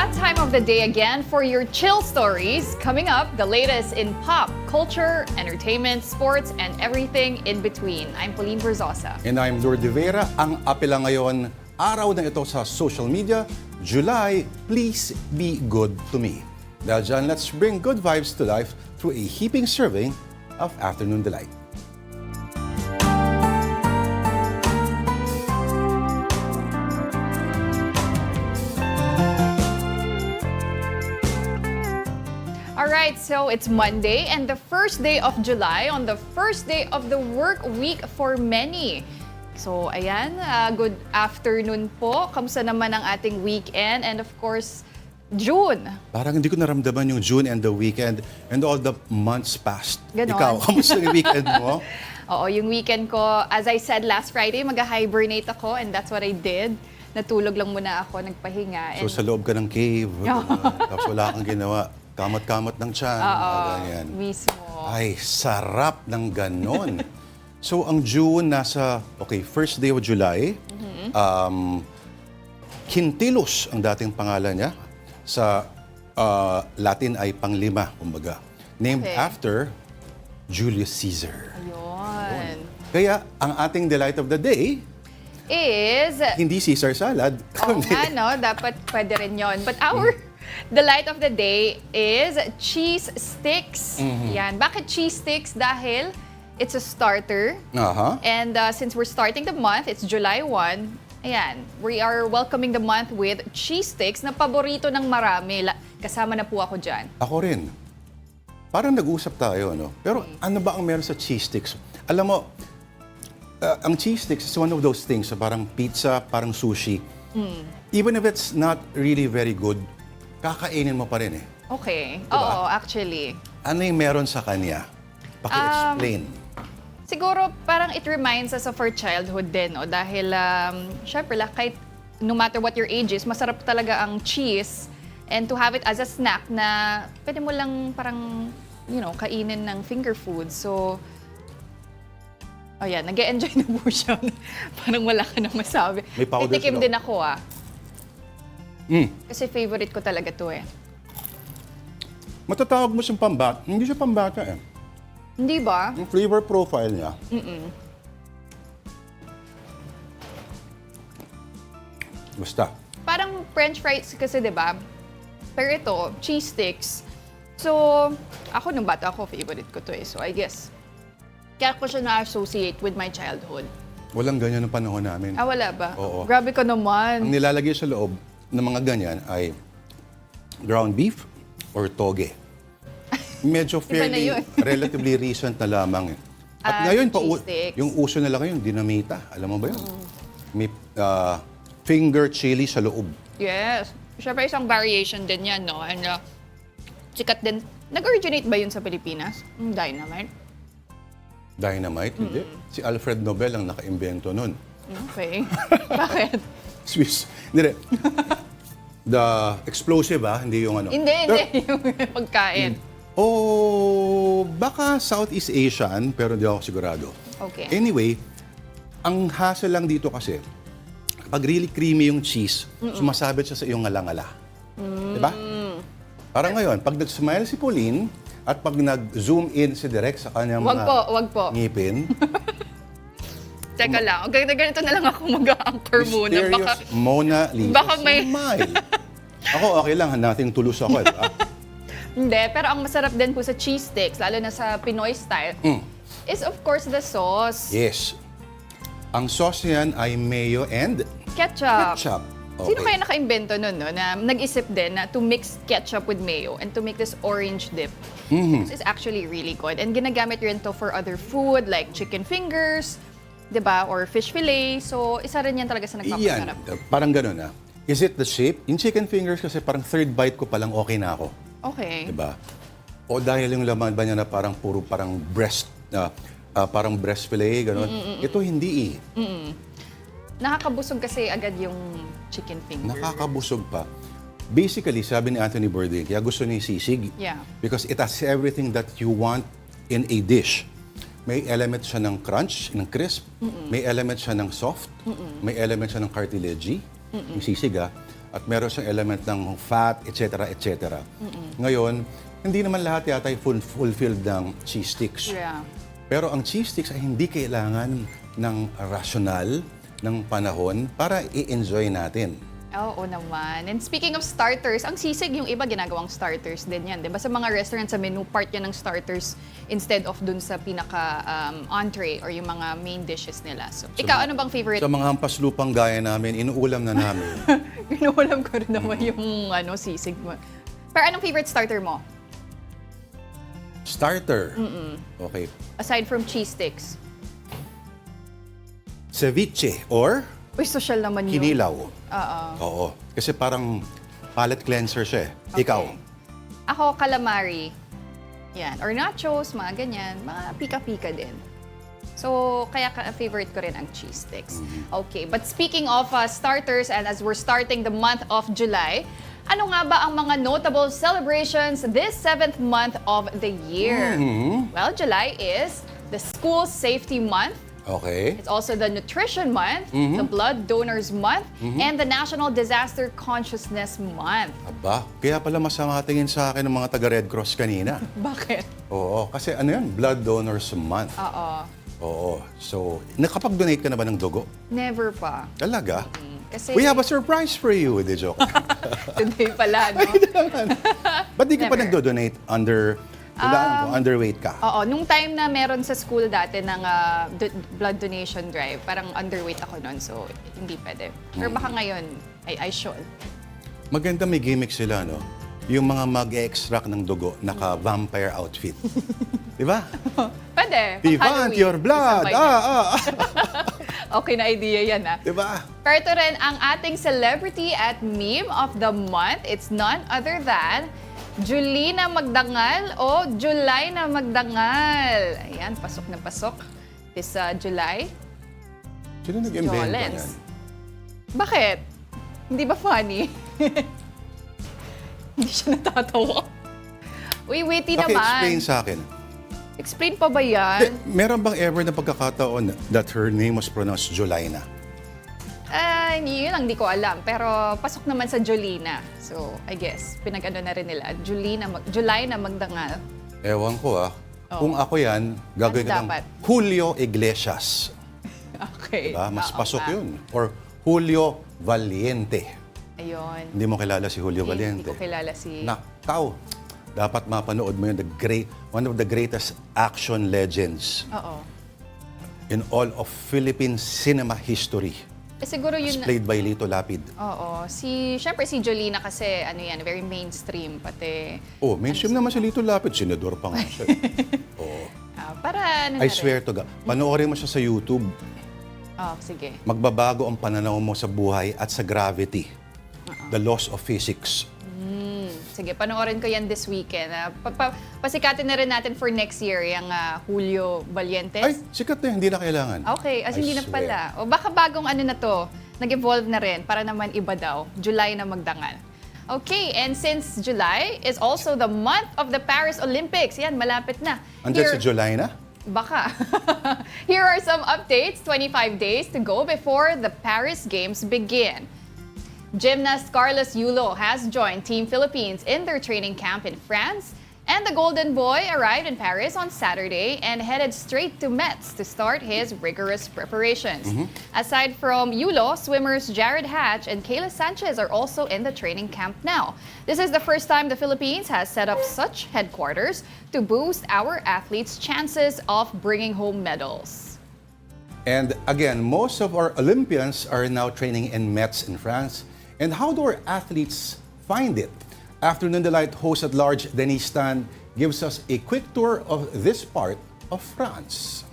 that time of the day again for your chill stories. Coming up, the latest in pop, culture, entertainment, sports, and everything in between. I'm Pauline Verzosa. And I'm Lourd Veyra. Ang apela ngayon, araw na ito sa social media, July, please be good to me. Dahil dyan, let's bring good vibes to life through a heaping serving of Afternoon Delight. Alright, so it's Monday and the first day of July on the first day of the work week for many. So ayan, good afternoon po. Kamusta naman ang ating weekend? And of course, June. Parang hindi ko naramdaman yung June and the weekend and all the months passed. Ganon. Ikaw, kamusta yung weekend mo? Oo, yung weekend ko, as I said last Friday, mag-hibernate ako and that's what I did. Natulog lang muna ako, nagpahinga. So sa loob ka ng cave, tapos wala kang ginawa. Kamot-kamot ng tiyan. Ganyan. Mismo. Ay, sarap ng ganon. So, ang June nasa, first day of July. Quintilos ang dating pangalan niya. Sa Latin ay panglima, kumbaga. Named after Julius Caesar. Ayun. Kaya, ang ating delight of the day, Is, hindi Caesar salad. oo nga, no? Dapat pwede rin yun. But our delight of the day is cheese sticks. Yan. Bakit cheese sticks? Dahil it's a starter. And since we're starting the month, it's July 1, ayan, we are welcoming the month with cheese sticks na paborito ng marami. Kasama na po ako dyan. Ako rin. Parang nag-usap tayo, no? Pero ano ba ang meron sa cheese sticks? Alam mo, ang cheese sticks is one of those things, parang pizza, parang sushi. Even if it's not really very good, kakainin mo pa rin eh. Okay. Diba? Oo, actually. Ano yung meron sa kanya? Paki-explain. Siguro parang it reminds us of our childhood din, no? Dahil, syempre, kahit no matter what your age is, masarap talaga ang cheese. And to have it as a snack na pwede mo lang parang, kainin ng finger food. So, ayan, nag-e-enjoy na po siya. Parang wala ka nang masabi. May powder Titikim sila. din ako, Kasi favorite ko talaga to eh. Matatawag mo siyang pambata. Hindi siya pambata eh. Hindi ba? Yung flavor profile niya. Basta. Parang french fries kasi, di ba? Pero ito, cheese sticks. So, ako nung bata ako, favorite ko to eh. So, I guess, kaya ko siya na-associate with my childhood. Walang ganyan ng panahon namin. Ah, wala ba? Oo. Grabe ka naman. Ang nilalagay sa loob ng mga ganyan ay ground beef or toge. Medyo fairly, relatively recent na lamang eh. At ngayon, yung uso nila ngayon, dinamita. Alam mo ba yun? May finger chili sa loob. Yes. Siyempre, isang variation din yan, no? And sikat din. Nag-originate ba yun sa Pilipinas? Dynamite? Dynamite? Hindi. Si Alfred Nobel ang naka-imbento nun. Okay. Bakit? Swiss. Hindi. The explosive, hindi yung ano. Hindi. Yung pagkain. Baka Southeast Asian, pero hindi ako sigurado. Okay. Anyway, ang hassle lang dito kasi, kapag really creamy yung cheese, sumasabit siya sa iyong ngala-ngala. Diba? Parang ngayon, pag nag-smile si Pauline, at pag nag-zoom in si Direk sa kanyang Wag po. ngipin, Teka lang. Ganito na lang ako mag-anchor muna. mysterious Mona Lisa baka may- smile. Ako okay lang, nating tulus ako. Diba? Hindi, pero ang masarap din po sa cheese sticks, lalo na sa Pinoy style, is of course the sauce. Yes. Ang sauce niyan ay mayo and Ketchup. ketchup. Sino kaya naka-imbento nun, no? Na nag-isip din na to mix ketchup with mayo and to make this orange dip. This is actually really good. And ginagamit rin to for other food like chicken fingers, diba? Or fish fillet. So, isa rin yan talaga sa nagpapasarap. Parang ganun Is it the shape? Yung chicken fingers kasi parang third bite ko palang okay na ako. Okay. Diba? O dahil yung laman ba niya na parang puro parang breast, parang breast fillet, gano'n. Ito hindi Nakakabusog kasi agad yung chicken finger. Nakakabusog pa. Basically, sabi ni Anthony Bourdain, kaya gusto niya sisig. Yeah. Because it has everything that you want in a dish. May element siya ng crunch, ng crisp. May element siya ng soft. May element siya ng cartilage. Yung sisig at meron siyang element ng fat, etc., etc. Ngayon, hindi naman lahat yata ay fulfilled ng cheese sticks. Yeah. Pero ang cheese sticks ay hindi kailangan ng rasyonal, ng panahon para i-enjoy natin. Oo naman. And speaking of starters, ang sisig yung iba ginagawang starters din yan. Diba? Sa mga restaurants, sa menu part yan ng starters instead of dun sa pinaka entree or yung mga main dishes nila. So, ikaw, ano bang favorite? Sa mga hampas lupang gaya namin, inuulam na namin. Inuulam ko rin naman yung sisig mo. Pero anong favorite starter mo? Starter? Okay. Aside from cheese sticks. Ceviche or Uy, social naman yun. kinilaw. Oo. Oo. Kasi parang palate cleanser siya eh. Ikaw? Ako, calamari. Yan. Or nachos, mga ganyan. Mga pika-pika din. So, kaya favorite ko rin ang cheese sticks. Okay, but speaking of starters, and as we're starting the month of July, ano nga ba ang mga notable celebrations this 7th month of the year? Well, July is the School Safety Month. Okay. It's also the Nutrition Month, the Blood Donors Month, and the National Disaster Consciousness Month. Aba, kaya pala masama tingin sa akin ng mga taga-Red Cross kanina. Bakit? Oo, kasi ano yan? Blood Donors Month. Oo. Oo. So, nakapag-donate ka na ba ng dugo? Never pa. Talaga? Kasi We have a surprise for you. Hindi, joke. today pala, no? Ba't di ka pa Never. nagdo-donate underweight ka? Oo, nung time na meron sa school dati ng blood donation drive, parang underweight ako noon, so hindi pwede. Pero baka ngayon, I should. Maganda may gimmick sila, no? Yung mga mag-extract ng dugo, naka-vampire outfit. Di ba? Pwede. We pang want Halloween. your blood! Isabay na. Ah. Okay na idea yan, ah. Di ba? Pero ito rin ang ating celebrity at meme of the month. It's none other than Julina Magdangal o July na Magdangal. Ayan, pasok na pasok. This July. Sino nag-invento Jolens. yan? Bakit? Hindi ba funny? Hindi siya natatawa. Uy, witty naman. Paki-explain sa akin. Explain pa ba yan? Meron bang ever na pagkakataon that her name was pronounced Jolina? Yun ang di ko alam. Pero pasok naman sa Jolina. So, I guess, pinag-ano na rin nila. July na Magdangal. Ewan ko ah. Oh. Kung ako yan, gagawin ko ng dapat? Julio Iglesias. Okay. Diba? Mas Oo pasok nga. yun. Or Julio Valiente. Ayun. Hindi mo kilala si Julio Hindi Valiente? ko kilala si... Nakaw. Dapat mapanood mo yun. One of the greatest action legends Oo. in all of Philippine cinema history. Siguro It's yun... played by Lito Lapid. Oo. Siyempre si Jolina kasi, ano yan, very mainstream. Pati... Oh, mainstream naman si Lito Lapid. Senador pa nga siya. Oo. para ano na I rin. swear to God. Panoorin mo siya sa YouTube. Oh, sige. Magbabago ang pananaw mo sa buhay at sa gravity. The laws of physics. Sige, panoorin ko yan this weekend. Pasikatin na rin natin for next year, yung Julio Valientes. Ay, sikat na yun. Hindi na kailangan. Okay, as I hindi na swear. pala. O baka bagong ano na to, nag-evolve na rin para naman iba daw. July na Magdangal. Okay, and since July is also the month of the Paris Olympics, yan, malapit na. Andyan si Jolina? Baka. Here are some updates. 25 days to go before the Paris Games begin. Gymnast Carlos Yulo has joined Team Philippines in their training camp in France, and the Golden Boy arrived in Paris on Saturday and headed straight to Metz to start his rigorous preparations. Aside from Yulo, swimmers Jared Hatch and Kayla Sanchez are also in the training camp now. This is the first time the Philippines has set up such headquarters to boost our athletes' chances of bringing home medals. And again, most of our Olympians are now training in Metz in France. And how do our athletes find it? Afternoon Delight host at large Denise Tan gives us a quick tour of this part of France.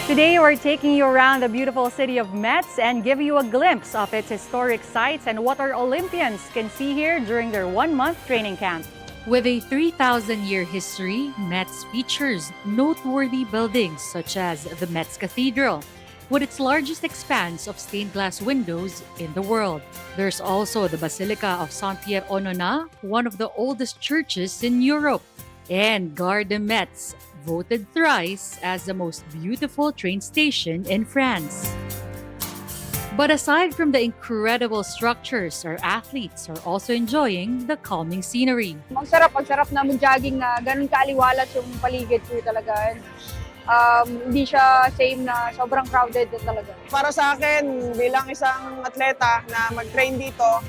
Today, we're taking you around the beautiful city of Metz and give you a glimpse of its historic sites and what our Olympians can see here during their one-month training camp. With a 3,000-year history, Metz features noteworthy buildings such as the Metz Cathedral, with its largest expanse of stained glass windows in the world. There's also the Basilica of Saint-Pierre Onona, one of the oldest churches in Europe, and Gare de Metz, voted thrice as the most beautiful train station in France. But aside from the incredible structures, our athletes are also enjoying the calming scenery. Ang sarap na mag-jogging na ganun kaaliwalas yung paligid ko talaga. Hindi siya same na sobrang crowded talaga. Para sa akin, bilang isang atleta na mag-train dito,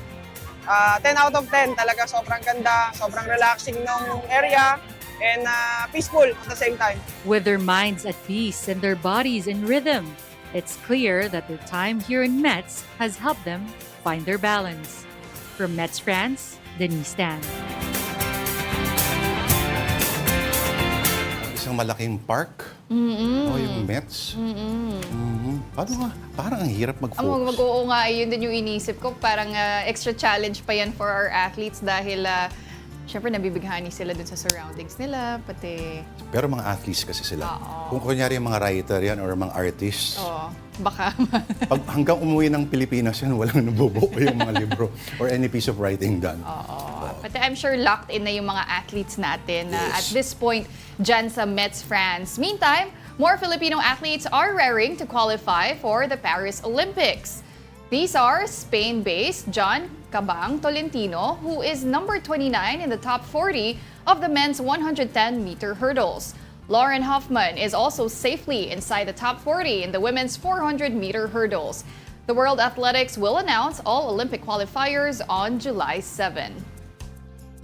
10 out of 10 talaga, sobrang ganda, sobrang relaxing ng area, and peaceful at the same time. With their minds at peace and their bodies in rhythm, it's clear that their time here in Metz has helped them find their balance. From Metz, France, Denise Tan. Isang malaking park. Yung Mets. Paano nga? Parang ang hirap mag-focus. Oo nga, yun din yung inisip ko. Parang extra challenge pa yan for our athletes dahil syempre nabibighani sila dun sa surroundings nila, pati... Pero mga athletes kasi sila. Kung kunyari yung mga writer yan or mga artists, baka... pag hanggang umuwi ng Pilipinas yan, walang nabubuo yung mga libro or any piece of writing done. Pati I'm sure locked in na yung mga athletes natin at this point dyan sa Metz, France. Meantime, more Filipino athletes are raring to qualify for the Paris Olympics. These are Spain-based John Cabang Tolentino, who is number 29 in the top 40 of the men's 110-meter hurdles. Lauren Hoffman is also safely inside the top 40 in the women's 400-meter hurdles. The World Athletics will announce all Olympic qualifiers on July 7.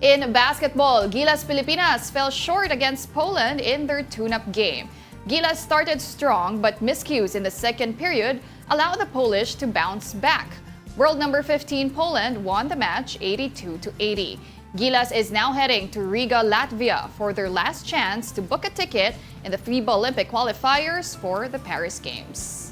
In basketball, Gilas Pilipinas fell short against Poland in their tune-up game. Gilas started strong but miscues in the second period allowed the Polish to bounce back. World number 15 Poland won the match 82-80. Gilas is now heading to Riga, Latvia for their last chance to book a ticket in the FIBA Olympic qualifiers for the Paris Games.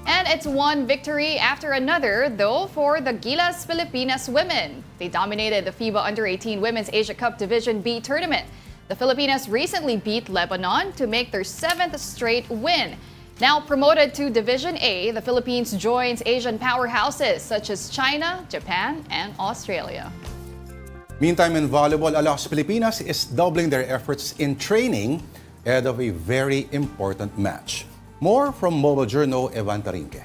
And it's one victory after another, though, for the Gilas Pilipinas women. They dominated the FIBA Under-18 Women's Asia Cup Division B tournament. The Filipinas recently beat Lebanon to make their 7th straight win. Now promoted to Division A, the Philippines joins Asian powerhouses such as China, Japan, and Australia. Meantime, in volleyball, Gilas Pilipinas is doubling their efforts in training ahead of a very important match. More from Mobile Journal, Evan Tarinque.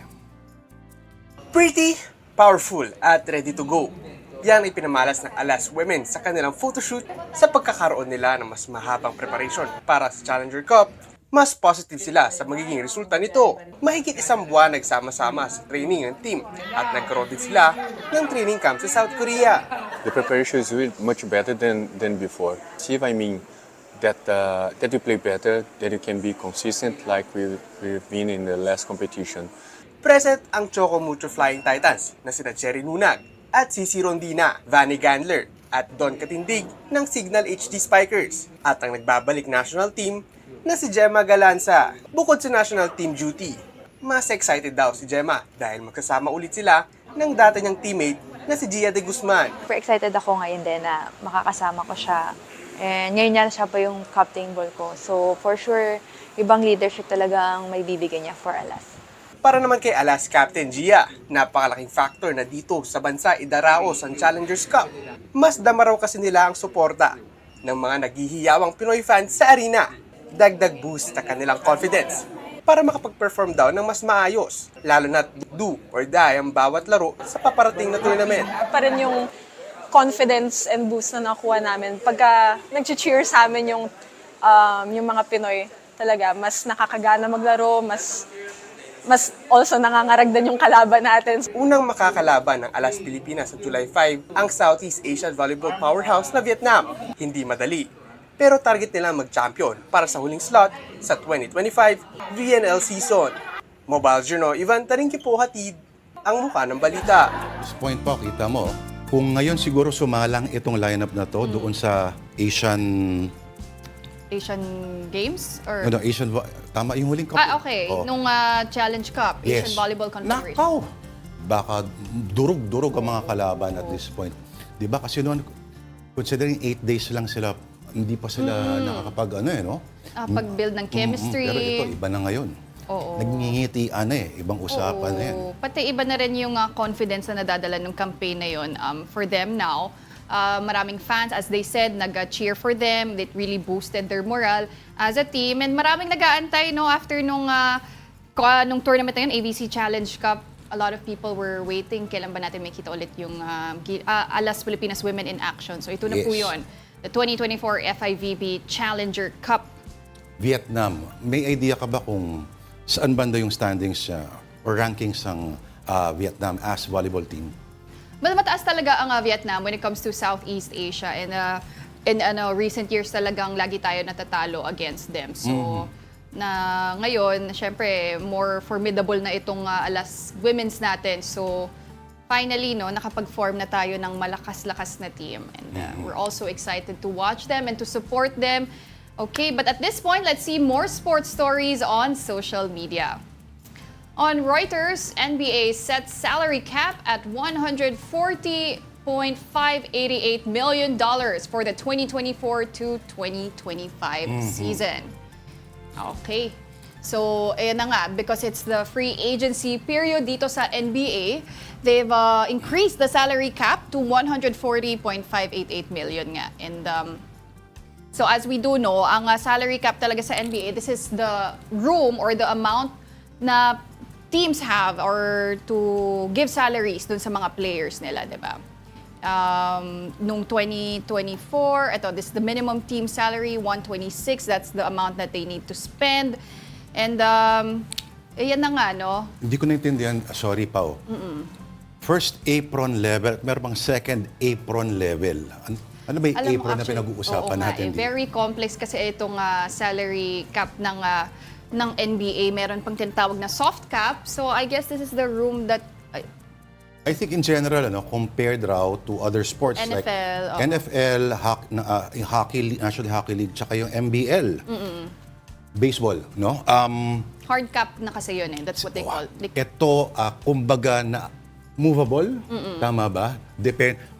Pretty, powerful at ready to go. Yan ay pinamalas ng Gilas Women sa kanilang photoshoot sa pagkakaroon nila ng mas mahabang preparation para sa Challenger Cup. Mas positive sila sa magiging resulta nito. Mahigit isang buwan nagsama-sama sa training ng team at nagkaroon din sila ng training camp sa South Korea. The preparation is really much better than before. See if I mean that you play better, that you can be consistent like we've been in the last competition. Present ang Choco Mucho Flying Titans na sina Cherry Nunag at Cici Rondina, Vanny Gandler at Don Katindig ng Signal HD Spikers at ang nagbabalik national team na si Gemma Galanza. Bukod sa national team duty, mas excited daw si Gemma dahil magkasama ulit sila ng dati niyang teammate na si Gia de Guzman. Super excited ako ngayon din na makakasama ko siya. And ngayon niya siya pa yung captain ball ko. So for sure, ibang leadership talaga ang may bibigyan niya for Gilas. Para naman kay Gilas Captain Gia, napakalaking factor na dito sa bansa idaraos ang Challengers Cup. Mas dama raw kasi nila ang suporta ng mga naghihiyawang Pinoy fans sa arena. Dagdag boost sa kanilang confidence para makapag-perform daw ng mas maayos, lalo na't do or die ang bawat laro sa paparating na tournament. Pa rin yung confidence and boost na nakuha namin. Pagka nag-cheer sa amin yung mga Pinoy, talaga, mas nakakagana maglaro, mas also nangangaragdan yung kalaban natin. Unang makakalaban ng Gilas Pilipinas sa July 5 ang Southeast Asian volleyball powerhouse na Vietnam. Hindi madali, pero target nila mag-champion para sa huling slot sa 2025 VNL season. Mobile Journal, Ivan Tarinque po hatid ang mukha ng balita. At this point po, kita mo, kung ngayon siguro sumalang itong lineup na to doon sa Asian Games? Or... No, tama yung huling cup. Okay. Oo. Nung Challenge Cup, Asian Yes. Volleyball Confederation. Nakaw! Baka durog-durog ang mga kalaban at this point. Di ba? Kasi noon, considering 8 days lang sila, hindi pa sila nakakapag Pag-build ng chemistry. Pero ito, iba na ngayon. Oo. Nagngingitian na ibang usapan na yan. Pati iba na rin yung confidence na nadadala ng campaign na yun for them now. Maraming fans, as they said, nag-cheer for them. It really boosted their morale as a team. And maraming nag-aantay after nung tournament na yun, ABC Challenge Cup a lot of people were waiting kailan ba natin makita ulit yung Gilas Pilipinas Women in Action. So ito na po Yes. yun. The 2024 FIVB Challenger Cup. Vietnam, may idea ka ba kung saan banda yung standings or rankings ng Vietnam as volleyball team? Well, mataas talaga ang Vietnam when it comes to Southeast Asia. And in recent years talagang lagi tayo natatalo against them. So, na ngayon, syempre, more formidable na itong alas women's natin. So, finally, nakapag-form na tayo ng malakas-lakas na team. And we're also excited to watch them and to support them. Okay, but at this point, let's see more sports stories on social media. On Reuters, NBA sets salary cap at $140.588 million for the 2024 to 2025 season. Okay. So, ayan na nga, because it's the free agency period dito sa NBA, they've increased the salary cap to $140.588 million nga. And so as we do know, ang salary cap talaga sa NBA, this is the room or the amount na teams have or to give salaries dun sa mga players nila, di ba? Nung 2024, this is the minimum team salary, 126. That's the amount that they need to spend. And, ayan na nga, no? Hindi ko naintindihan, sorry Pao. First apron level, meron bang second apron level? Ano ba yung Alam mo, apron na actually, pinag-uusapan oo nga, natin? very complex kasi itong salary cap ng NBA. Meron pang tinatawag na soft cap. So I guess this is the room that I think in general, compared raw to other sports like NFL, oo. NFL, yung hockey, National Hockey League, tsaka yung MBL. Baseball, no? hard cap na kasi yun eh. That's what they call. Ito, kumbaga na movable, tama ba?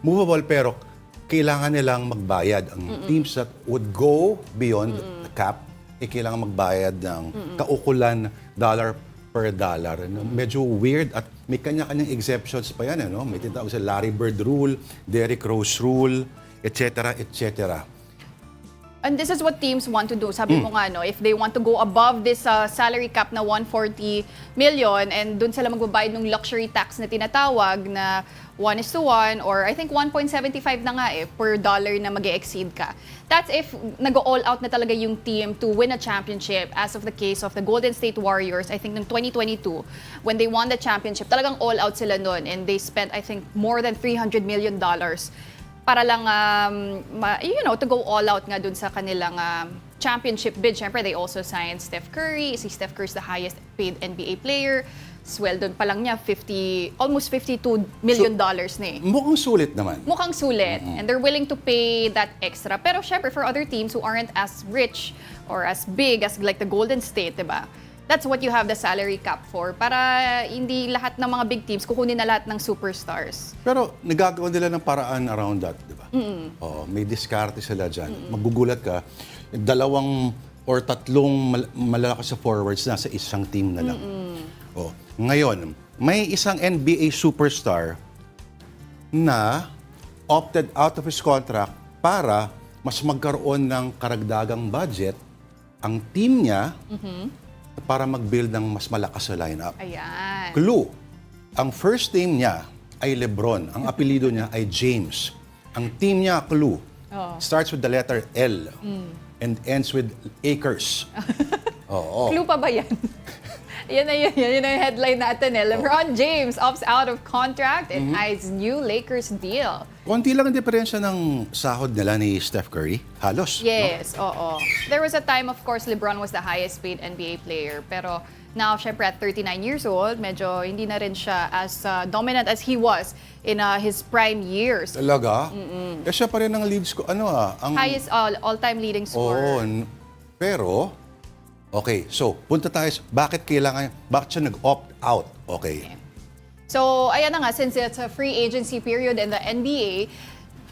Movable pero kailangan nilang magbayad. Ang teams that would go beyond the cap, kailangan magbayad ng kaukulan dollar per dollar. Medyo weird at may kanya-kanyang exceptions pa yan. May tinatawag sa Larry Bird Rule, Derrick Rose Rule, etc., etc. And this is what teams want to do. Sabi mo nga, if they want to go above this salary cap na 140 million and dun sila magbabayad ng luxury tax na tinatawag na 1:1 or I think 1.75 na nga per dollar na mag-exceed ka. That's if nag-all out na talaga yung team to win a championship, as of the case of the Golden State Warriors, I think in 2022, when they won the championship, talagang all out sila nun and they spent, I think, more than $300 million para lang, to go all out nga dun sa kanilang championship bid. Siyempre, they also signed Steph Curry. Si Steph Curry is the highest paid NBA player. Sweldo pa lang niya, almost $52 million na eh. Mukhang sulit naman. Mukhang sulit. And they're willing to pay that extra. Pero syempre, for other teams who aren't as rich or as big as like the Golden State, diba? That's what you have the salary cap for. Para hindi lahat ng mga big teams kukunin na lahat ng superstars. Pero nagagawa nila ng paraan around that, di ba? May diskarte sila dyan. Magugulat ka, 2 or 3 malalakas sa forwards nasa isang team na lang. Ngayon, may isang NBA superstar na opted out of his contract para mas magkaroon ng karagdagang budget ang team niya para mag-build ng mas malakas na lineup. Ayan. Clue, ang first name niya ay LeBron. Ang apelido niya ay James. Ang team niya, Clue, starts with the letter L and ends with acres. Clue pa ba yan? Yan yung headline natin eh. LeBron James opts out of contract and eyes new Lakers deal. Konti lang ang diferensya ng sahod nila ni Steph Curry. Halos. Yes, oo. There was a time, of course, LeBron was the highest paid NBA player. Pero now, syempre, at 39 years old, medyo hindi na rin siya as dominant as he was in his prime years. Talaga? Siya pa rin ang lead score. Ang Highest all-time leading scorer. Pero, okay, so punta tayo bakit siya nag-opt out? Okay. So, ayan na nga, since it's a free agency period in the NBA,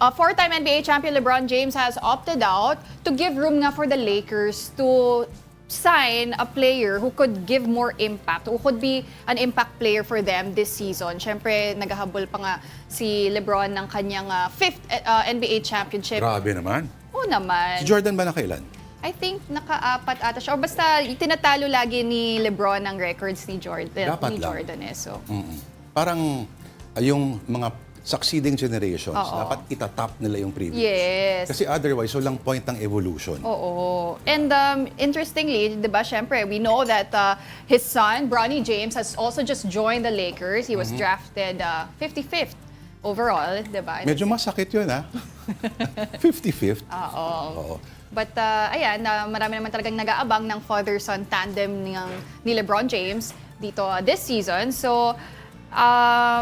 4-time NBA champion LeBron James has opted out to give room nga for the Lakers to sign a player who could give more impact, who could be an impact player for them this season. Siyempre, naghahabol pa nga si LeBron ng kanyang 5th NBA championship. Grabe naman. Oo naman. Si Jordan ba na kailan? I think naka-4 ata siya. O basta tinatalo lagi ni LeBron ang records ni Jordan. Dapat ni lang. Jordan so. Parang yung mga succeeding generations, Oo. dapat itatap nila yung previous. Yes. Kasi otherwise, walang point ng evolution. Oo. And interestingly, di ba, syempre, we know that his son, Bronny James, has also just joined the Lakers. He was drafted 55th overall, di ba? Medyo masakit yun, ha? 55th. Oo. But ayan, marami naman talagang nag-aabang ng father-son tandem ni LeBron James dito this season. So,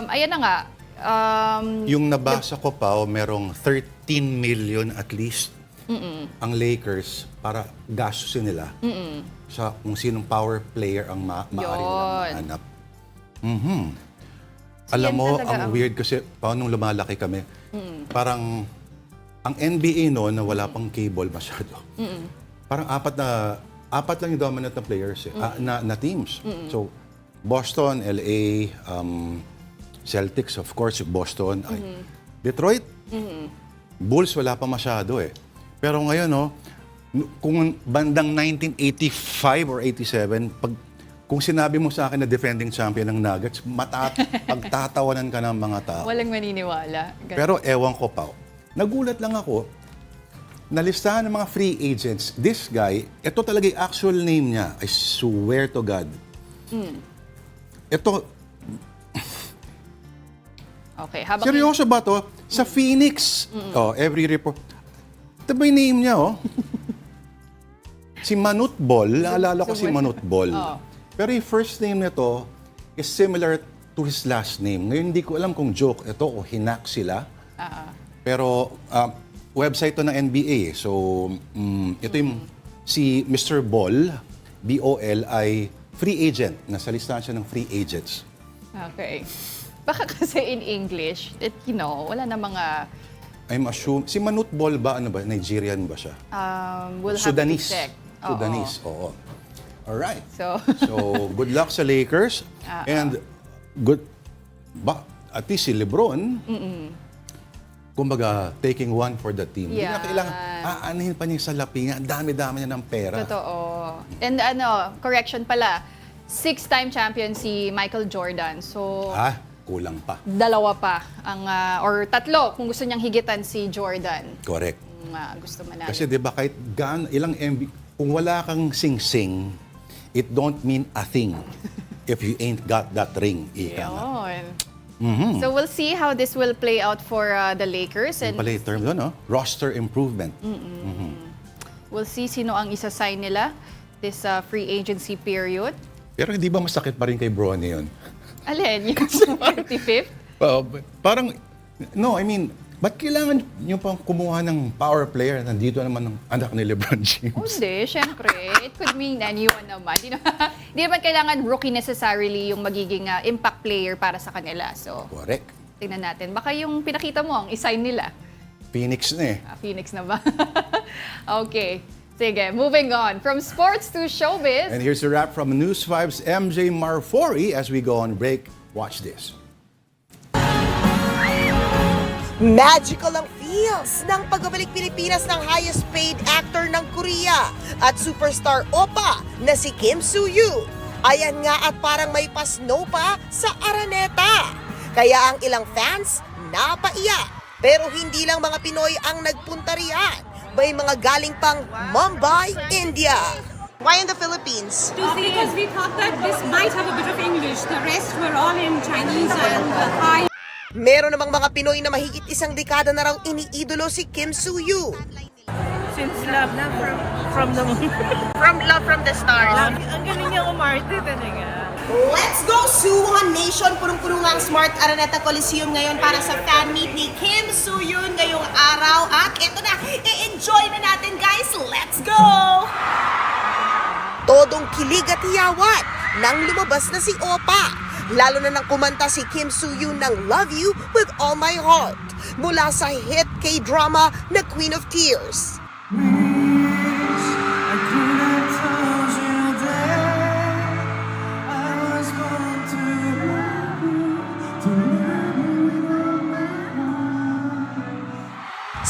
ayan na nga. Yung nabasa ko pa, merong 13 million at least ang Lakers para gastusin nila sa kung sinong power player ang maaari nilang mahanap. Alam mo, talaga ang weird kasi paano nung lumalaki kami, parang ang NBA noon na wala pang cable masyado. Parang apat lang yung dominant na players na teams. So, Boston, LA, Celtics, of course, Boston. Detroit, Bulls, wala pa masyado eh. Pero ngayon, kung bandang 1985 or 87, kung sinabi mo sa akin na defending champion ng Nuggets, pagtatawanan ka ng mga tao. Walang maniniwala. Ganun. Pero ewan ko pa. Nagulat lang ako, nalistahan ng mga free agents. This guy, ito talaga yung actual name niya. I swear to God. Ito, Okay, habang seryoso ba to? Sa Phoenix. Every report. Ito ba yung name niya, Si Manute Bol. Naalala ko si Manute Bol. Pero yung first name nito is similar to his last name. Ngayon, hindi ko alam kung joke ito o hinak sila. Pero website to ng NBA. So, ito yung si Mr. Bol, B-O-L, ay free agent. Nasa listahan siya ng free agents. Okay. Baka kasi in English, wala na mga... I'm assuming, si Manute Bol ba, Nigerian ba siya? We'll Sudanese. have to check. Sudanese, oo. Alright. So, good luck sa Lakers. And at least si LeBron, kumbaga, taking one for the team. Hindi Yeah. na kailangan, aanihin pa niya sa lapingan. Ang dami-dami niya ng pera. totoo. And correction pala, 6-time champion si Michael Jordan. So, Kulang pa. 2 pa or 3 kung gusto niyang higitan si Jordan. Correct. Kung gusto man natin. Kasi di ba kahit ilang kung wala kang sing-sing, it don't mean a thing if you ain't got that ring. Ika nga. Yun. So we'll see how this will play out for the Lakers. Yung And pala yung term doon, roster improvement. we'll see sino ang isa-sign nila this free agency period. Pero hindi ba masakit pa rin kay Bronny yun? Alin? Yung 55th? Parang, no, I mean, ba't kailangan nyo pang kumuha ng power player? Nandito naman ang anak ni LeBron James. Hindi, syempre. It could mean anyone naman. Di naman kailangan rookie necessarily yung magiging impact player para sa kanila. So, Correct. tingnan natin. Baka yung pinakita mo, ang isign nila. Phoenix na eh. Phoenix na ba? Okay. Sige, moving on. From sports to showbiz. And here's a wrap from News 5's MJ Marfori as we go on break. Watch this. Magical ang feels ng pagbabalik Pilipinas ng highest paid actor ng Korea at superstar Oppa na si Kim Soo-hyun. Ayan nga at parang may pasnow pa sa Araneta. Kaya ang ilang fans napaiyak. Pero hindi lang mga Pinoy ang nagpunta riyan. May mga galing pang Mumbai, India. Why in the Philippines? Because we thought that this might have a bit of English. The rest were all in Chinese and Thai. Meron namang mga Pinoy na mahigit 1 dekada na raw iniidolo si Kim Soo-hyun. Since love from the From Love from the Stars. Ang galing niya umarte talaga. Let's go Suwon Nation! Punong-puno nga ang Smart Araneta Coliseum ngayon para sa fan meet ni Kim Soo-hyun ngayong araw. At eto na, i-enjoy na natin guys! Let's go! Todong kilig at hiyawat nang lumabas na si Oppa. Lalo na nang kumanta si Kim Soo-hyun ng Love You With All My Heart mula sa hit K-drama na Queen of Tears.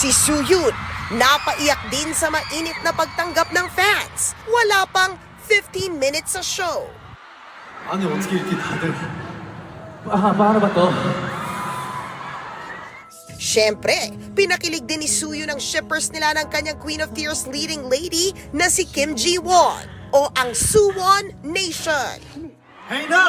Si Soo-hyun, Napaiyak din sa mainit na pagtanggap ng fans. Wala pang 15 minutes sa show. 아니 어떻게 이렇게 다들 para ba to? Siyempre, pinakilig din ni Suyu ng shippers nila ng kanyang Queen of Tears leading lady na si Kim Ji-won o ang Suwon Nation. Hey na!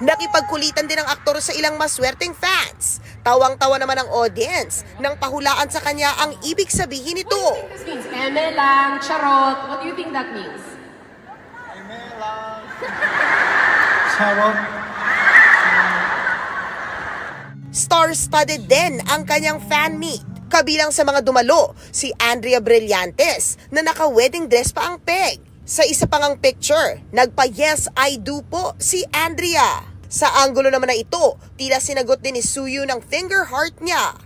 Nakipagkulitan din ang aktor sa ilang maswerteng fans. Tawang-tawa naman ang audience nang pahulaan sa kanya ang ibig sabihin nito. This means eme lang, charot. What do you think that means? 샤워. Star-studded din ang kanyang fan meet. Kabilang sa mga dumalo, si Andrea Brillantes na naka-wedding dress pa ang peg. Sa isa pang picture, nagpa-yes I do po si Andrea. Sa anggulo naman na ito, tila sinagot din ni Suyu ng finger heart niya.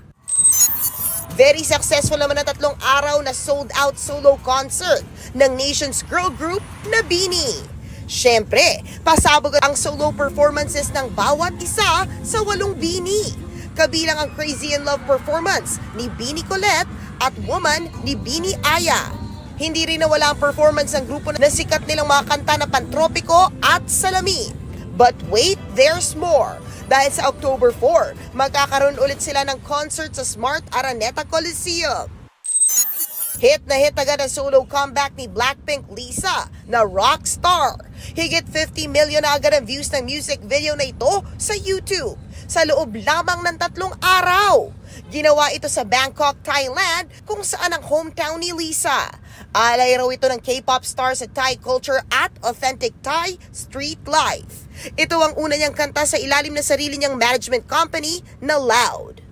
Very successful naman ang 3 araw na sold-out solo concert ng Nation's girl group na BINI. Siyempre, pasabog ang solo performances ng bawat isa sa 8 BINI. Kabilang ang Crazy in Love performance ni BINI Colette at Woman ni BINI Aya. Hindi rin nawala ang performance ng grupo na sikat nilang mga kanta na Pantropiko at Salamin. But wait, there's more. Dahil sa October 4, magkakaroon ulit sila ng concert sa Smart Araneta Coliseum. Hit na hit agad ang solo comeback ni Blackpink Lisa na Rockstar. Higit 50 million na agad ang views ng music video na ito sa YouTube sa loob lamang ng 3 araw. Ginawa ito sa Bangkok, Thailand, kung saan ang hometown ni Lisa. Alay raw ito ng K-pop star sa Thai culture at authentic Thai street life. Ito ang una niyang kanta sa ilalim na sarili niyang management company na Loud.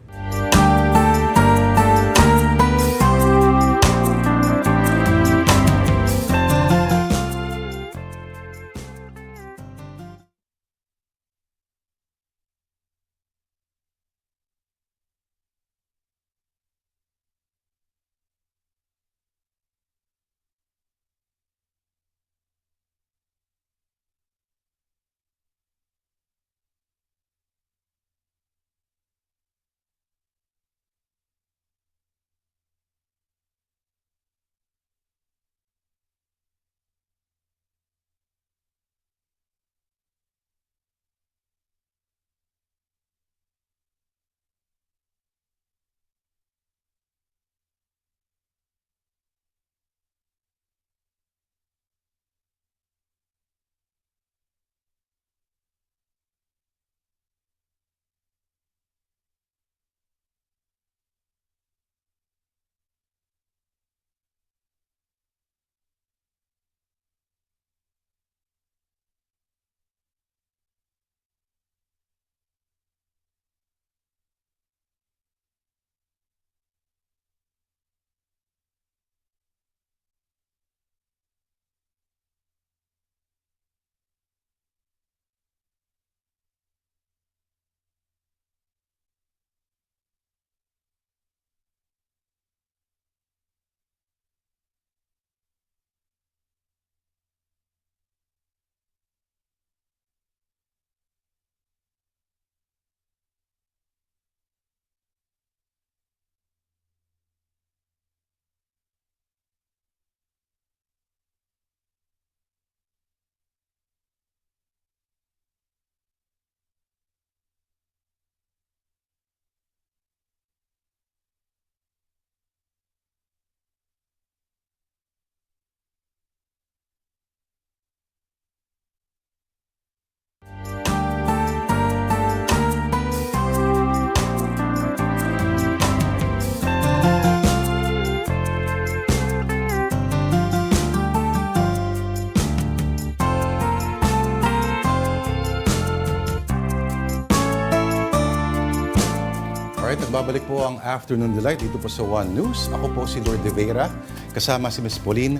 Alright, nagbabalik po ang Afternoon Delight dito po sa One News. Ako po si Lourd de Veyra, kasama si Miss Pauline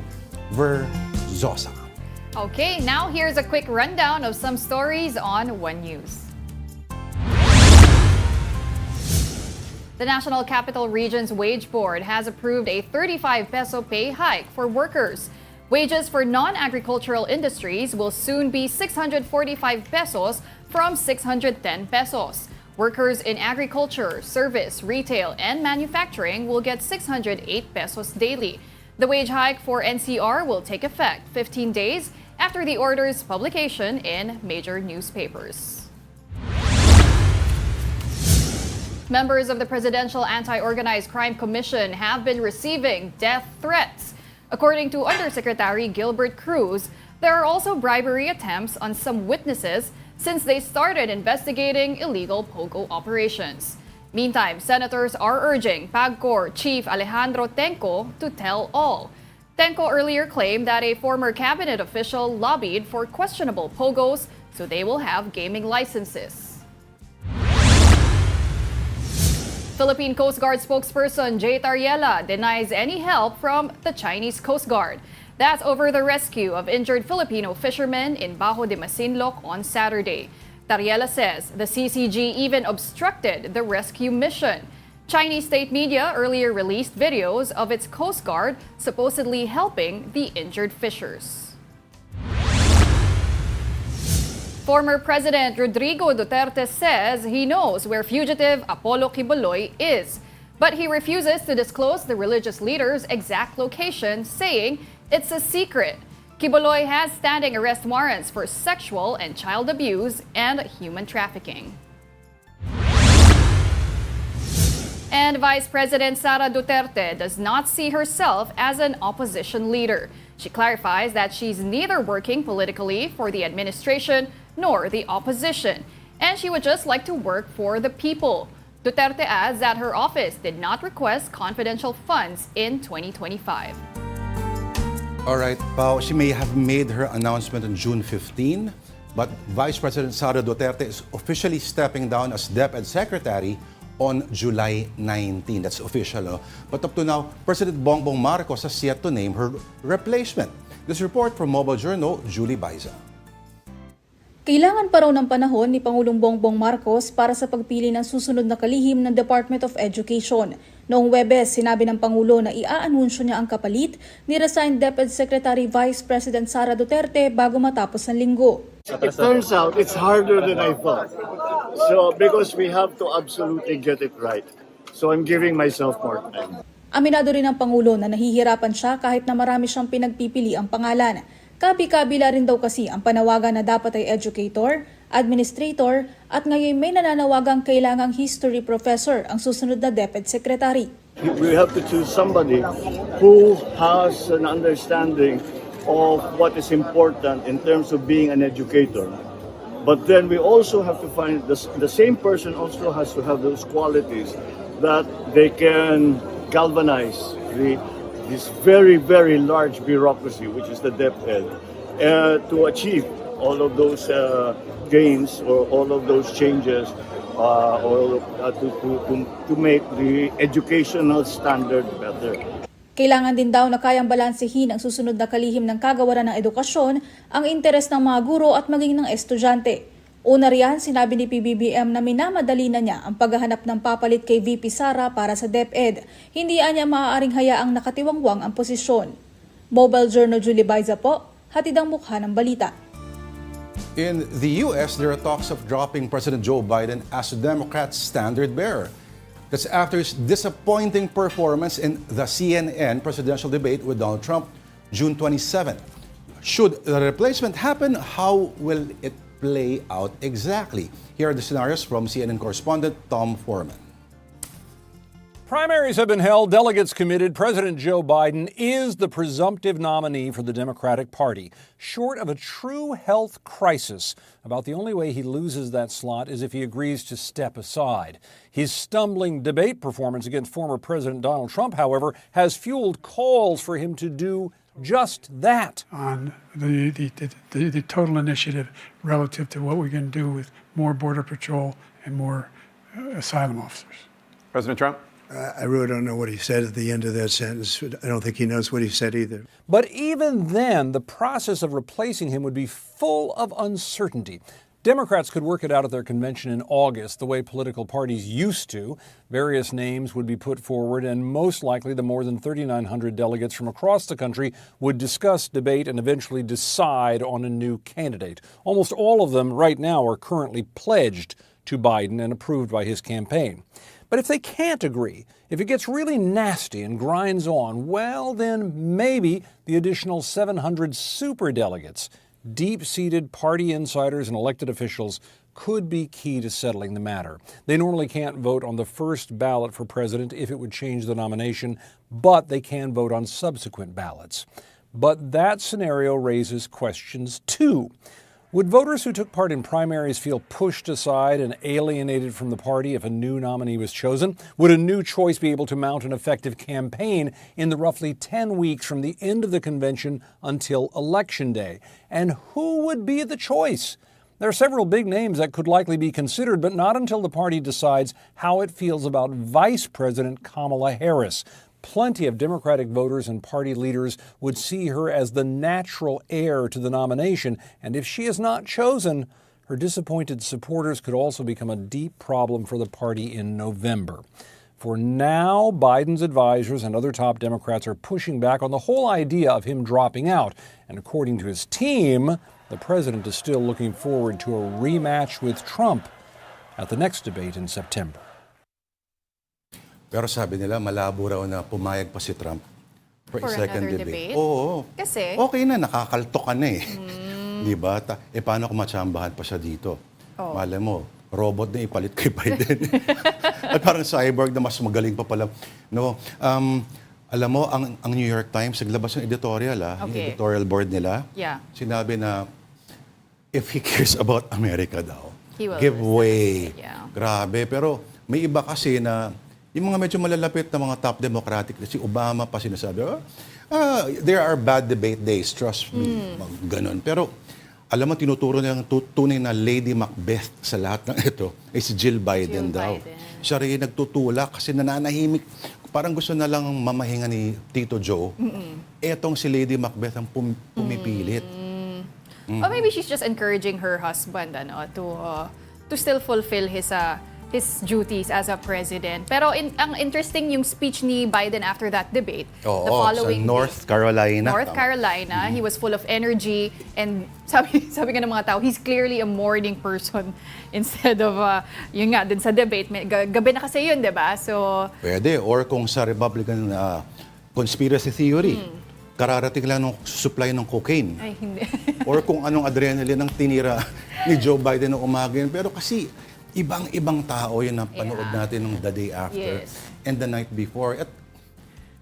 Verzosa. Okay, now here's a quick rundown of some stories on One News. The National Capital Region's Wage Board has approved a 35 peso pay hike for workers. Wages for non-agricultural industries will soon be 645 pesos from 610 pesos. Workers in agriculture, service, retail, and manufacturing will get 608 pesos daily. The wage hike for NCR will take effect 15 days after the order's publication in major newspapers. Members of the Presidential Anti-Organized Crime Commission have been receiving death threats. According to Undersecretary Gilbert Cruz, there are also bribery attempts on some witnesses since they started investigating illegal POGO operations. Meantime, senators are urging PAGCOR Chief Alejandro Tenco to tell all. Tenco earlier claimed that a former cabinet official lobbied for questionable POGOs so they will have gaming licenses. Philippine Coast Guard spokesperson Jay Tariela denies any help from the Chinese Coast Guard. That's over the rescue of injured Filipino fishermen in Bajo de Masinloc on Saturday. Tariela says the CCG even obstructed the rescue mission. Chinese state media earlier released videos of its Coast Guard supposedly helping the injured fishers. Former President Rodrigo Duterte says he knows where fugitive Apollo Quiboloy is, but he refuses to disclose the religious leader's exact location, saying it's a secret. Quiboloy has standing arrest warrants for sexual and child abuse and human trafficking. And Vice President Sara Duterte does not see herself as an opposition leader. She clarifies that she's neither working politically for the administration nor the opposition, and she would just like to work for the people. Duterte adds that her office did not request confidential funds in 2025. All right, Pao, she may have made her announcement on June 15, but Vice President Sara Duterte is officially stepping down as DepEd Secretary on July 19. That's official. No? But up to now, President Bongbong Marcos has yet to name her replacement. This report from Mobile Journal, Julie Baiza. Kailangan pa raw ng panahon ni Pangulong Bongbong Marcos para sa pagpili ng susunod na kalihim ng Department of Education. Noong Huwebes, sinabi ng Pangulo na iaanunsyo niya ang kapalit ni resigned DepEd Secretary Vice President Sara Duterte bago matapos ang linggo. It turns out it's harder than I thought. So because we have to absolutely get it right. So I'm giving myself more time. Aminado rin ng Pangulo na nahihirapan siya kahit na marami siyang pinagpipili ang pangalan. Kabi-kabila rin daw kasi ang panawagan na dapat ay educator, administrator, at ngayon may nananawagang kailangang history professor ang susunod na DepEd Secretary. We have to choose somebody who has an understanding of what is important in terms of being an educator. But then we also have to find the same person also has to have those qualities that they can galvanize this very, very large bureaucracy, which is the DepEd, to achieve all of those gains or all of those changes to make the educational standard better. Kailangan din daw na kayang balansehin ang susunod na kalihim ng kagawaran ng edukasyon, ang interes ng mga guro at maging ng estudyante. Una riyan, sinabi ni PBBM na minamadali na niya ang paghahanap ng papalit kay VP Sara para sa DepEd. Hindi niya maaaring hayaang nakatiwangwang ang posisyon. Mobile Journal Julie Baiza po, hatid ang mukha ng balita. In the U.S., there are talks of dropping President Joe Biden as Democrats' standard bearer. That's after his disappointing performance in the CNN presidential debate with Donald Trump, June 27. Should the replacement happen, how will it play out exactly? Here are the scenarios from CNN correspondent Tom Foreman. Primaries have been held. Delegates committed. President Joe Biden is the presumptive nominee for the Democratic Party. Short of a true health crisis, about the only way he loses that slot is if he agrees to step aside. His stumbling debate performance against former President Donald Trump, however, has fueled calls for him to do just that. On the total initiative relative to what we can do with more Border Patrol and more asylum officers. President Trump? I really don't know what he said at the end of that sentence. I don't think he knows what he said either. But even then, the process of replacing him would be full of uncertainty. Democrats could work it out at their convention in August, the way political parties used to. Various names would be put forward, and most likely the more than 3,900 delegates from across the country would discuss, debate, and eventually decide on a new candidate. Almost all of them right now are currently pledged to Biden and approved by his campaign. But if they can't agree, if it gets really nasty and grinds on, well, then maybe the additional 700 superdelegates, deep-seated party insiders and elected officials, could be key to settling the matter. They normally can't vote on the first ballot for president if it would change the nomination, but they can vote on subsequent ballots. But that scenario raises questions too. Would voters who took part in primaries feel pushed aside and alienated from the party if a new nominee was chosen? Would a new choice be able to mount an effective campaign in the roughly 10 weeks from the end of the convention until Election Day? And who would be the choice? There are several big names that could likely be considered, but not until the party decides how it feels about Vice President Kamala Harris. Plenty of Democratic voters and party leaders would see her as the natural heir to the nomination, and if she is not chosen, her disappointed supporters could also become a deep problem for the party in November. For now, Biden's advisors and other top Democrats are pushing back on the whole idea of him dropping out, and according to his team, the president is still looking forward to a rematch with Trump at the next debate in September. Pero sabi nila, malabo raw na pumayag pa si Trump for a second another debate. debate? Oo. Kasi? Okay na, nakakaltok ka na eh. Di ba? Paano kung matsambahan pa siya dito? Oh. Malay mo, robot na ipalit kay Biden. At parang cyborg na mas magaling pa pala. No, alam mo, ang New York Times, naglabas ng editorial, yung editorial board nila. Yeah. Sinabi na, if he cares about America daw, He will give way. Yeah. Grabe. Pero may iba kasi na, yung mga medyo malalapit na mga top Democratic, si Obama pa sinasabi, there are bad debate days, trust me, ganon. Pero alam mo, tinuturo niya ang tunay na Lady Macbeth sa lahat ng ito ay si Jill Biden daw. Siya rin nagtutulak kasi nananahimik. Parang gusto na lang mamahinga ni Tito Joe. Etong si Lady Macbeth ang pumipilit. Or maybe she's just encouraging her husband to still fulfill his duties as a president. Pero ang interesting yung speech ni Biden after that debate. Oo, sa North Carolina. North Carolina, he was full of energy and sabi nga ng mga tao, he's clearly a morning person instead of yun nga din sa debate. Gabi na kasi yun, 'di ba? So pwede, or kung sa Republican conspiracy theory, kararating lang ng supply ng cocaine. Ay, hindi. Or kung anong adrenaline ang tinira ni Joe Biden noong umaga yun. Pero kasi ibang tao yun ang panood natin ng the day after and the night before. At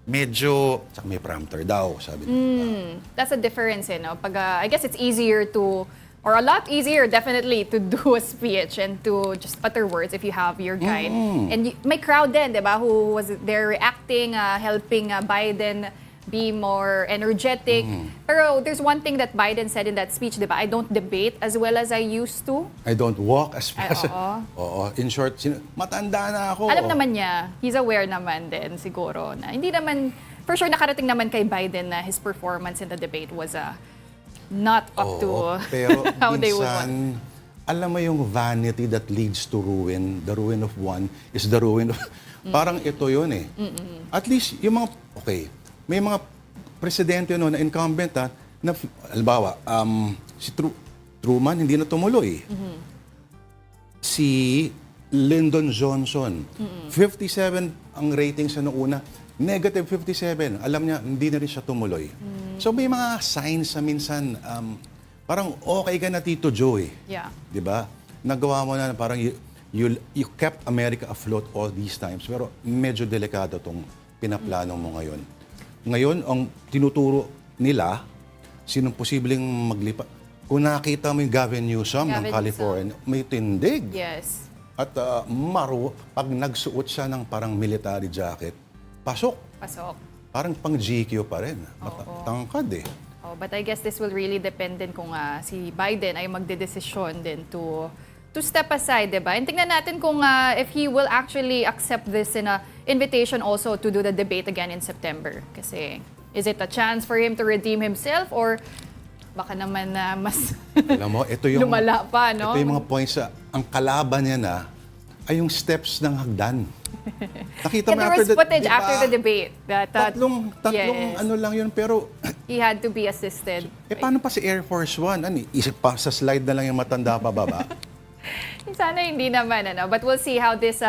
medyo, may prompter daw, sabi nila. That's a difference, no? Pag, I guess it's easier to, or a lot easier definitely to do a speech and to just utter words if you have your guide. And may crowd din, di ba, who was there reacting, helping Biden be more energetic. Pero there's one thing that Biden said in that speech, di ba? I don't debate as well as I used to. I don't walk as fast. Oo. In short, matanda na ako. Alam naman niya, he's aware naman din siguro na hindi naman, for sure nakarating naman kay Biden na his performance in the debate was not up to pero how they would want. Alam mo yung vanity that leads to ruin, the ruin of one is the ruin of... Parang ito yun eh. At least yung mga, may mga presidente na incumbent na, halimbawa, si Truman hindi na tumuloy. Si Lyndon Johnson, 57 ang ratings sa noong una, negative 57. Alam niya, hindi na rin siya tumuloy. So may mga signs sa minsan, parang okay ka na Tito Joe eh. Yeah. Diba? Nagawa mo na parang you kept America afloat all these times. Pero medyo delikado tong pinaplano mo ngayon. Ngayon, ang tinuturo nila, sinong posibleng maglipat. Kung nakita mo yung Gavin Newsom ng California, may tindig. Yes. At pag nagsuot siya ng parang military jacket, pasok. Parang pang GQ pa rin. Tangkad eh. But I guess this will really depend din kung si Biden ay magdedesisyon din to step aside, diba? And tingnan natin kung if he will actually accept this in a invitation also to do the debate again in September. Kasi is it a chance for him to redeem himself or baka naman mas alam mo, ito yung, lumala pa, no? Ito yung mga points ang kalaban niya na ay yung steps ng hagdan. Nakita mo there was footage after the debate. Tatlong ano lang yun, pero he had to be assisted. paano pa si Air Force One? Isip pa sa slide na lang yung matanda pa baba? Sana hindi naman, ano. But we'll see how this